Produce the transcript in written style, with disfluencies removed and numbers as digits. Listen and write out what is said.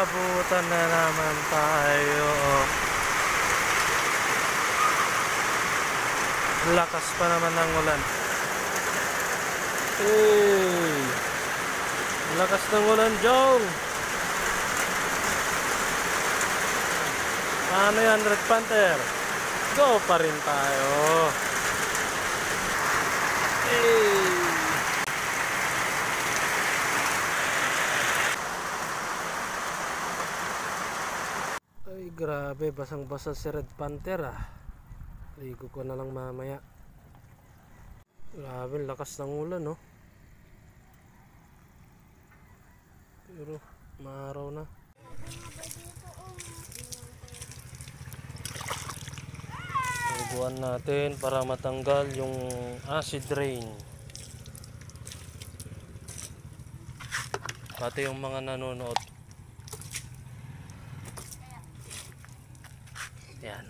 Nag-aabutan na naman tayo. Lakas pa naman ng ulan. Hey! Lakas ng ulan, Jong! Paano yan, Red Panther? Go pa rin tayo. Hey! Ay, grabe, basang-basa si Red Panther ah. Ligo ko na lang mamaya. Grabe, lakas ng ulan no. Pero maaraw na. Liguan natin para matanggal yung acid rain. Pati yung mga nanonood. Yan.